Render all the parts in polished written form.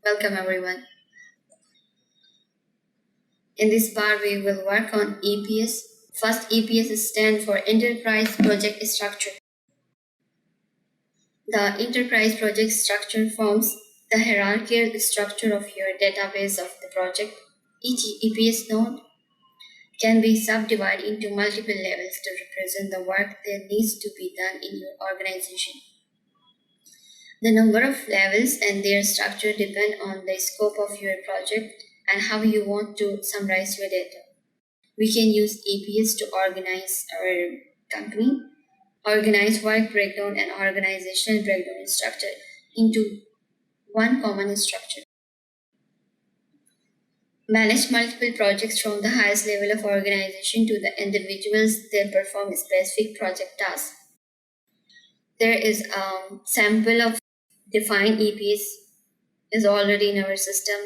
Welcome everyone. In this part, we will work on EPS. First, EPS stands for Enterprise Project Structure. The enterprise project structure forms the hierarchical structure of your database of the project. Each EPS node can be subdivided into multiple levels to represent the work that needs to be done in your organization. The number of levels and their structure depend on the scope of your project and how you want to summarize your data. We can use EPS to organize our company, organize work breakdown and organizational breakdown structure into one common structure. Manage multiple projects from the highest level of organization to the individuals that perform specific project tasks. There is a sample of defined EPS is already in our system.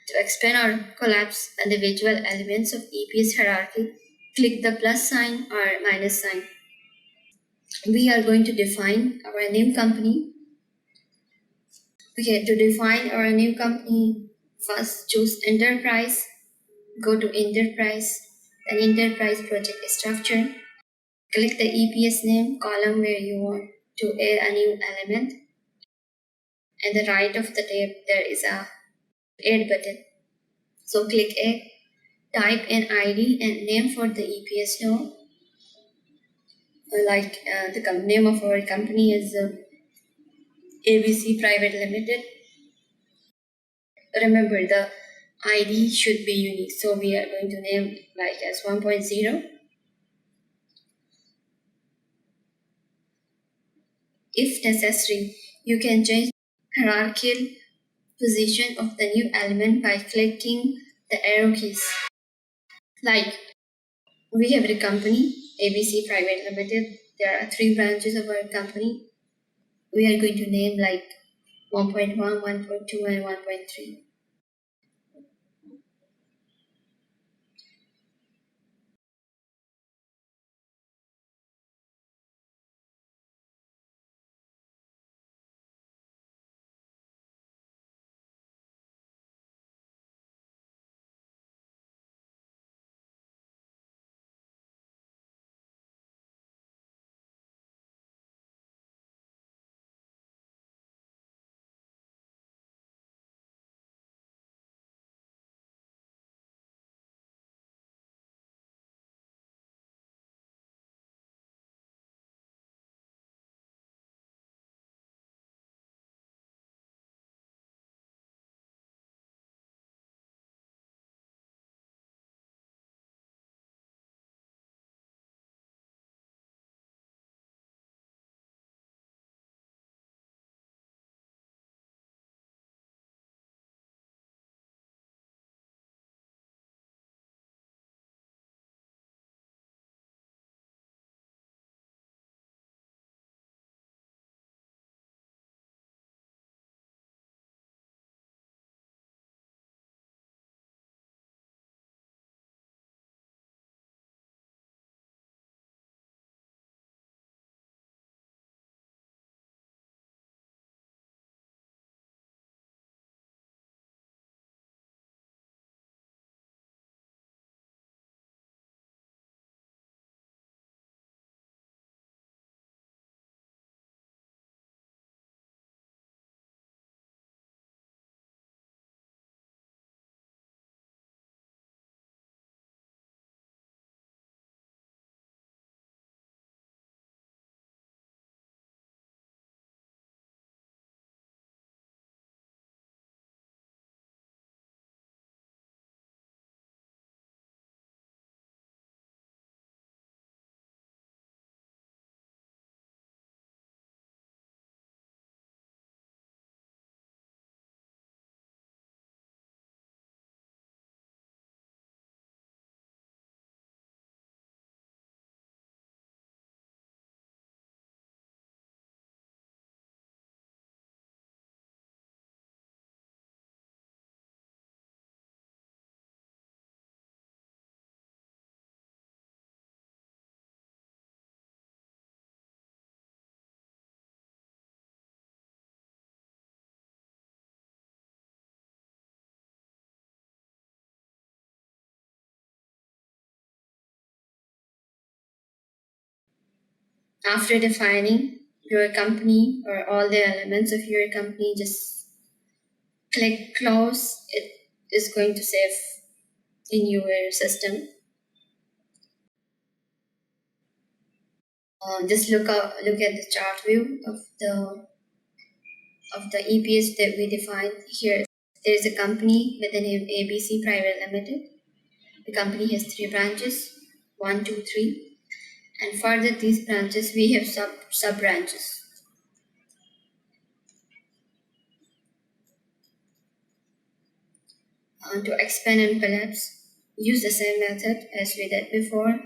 To expand or collapse individual elements of EPS hierarchy, click the plus sign or minus sign. We are going to define our new company. Okay, to define our new company, first choose enterprise, go to enterprise, then enterprise project structure. Click the EPS name column where you want to add a new element. At the right of the tab, there is a add button. So click add, type an ID and name for the EPS node. The name of our company is ABC Private Limited. Remember, the ID should be unique, so we are going to name like as 1.0. If necessary, you can change hierarchical position of the new element by clicking the arrow keys. Like we have the company ABC Private Limited. There are 3 branches of our company. We are going to name like 1.1, 1.2, and 1.3. After defining your company or all the elements of your company, just click close. It is going to save in your system. Just look at the chart view of the EPS that we defined here. There is a company with the name ABC Private Limited. The company has 3 branches, 1, 2, 3, and further these branches we have sub branches. To expand and collapse, use the same method as we did before.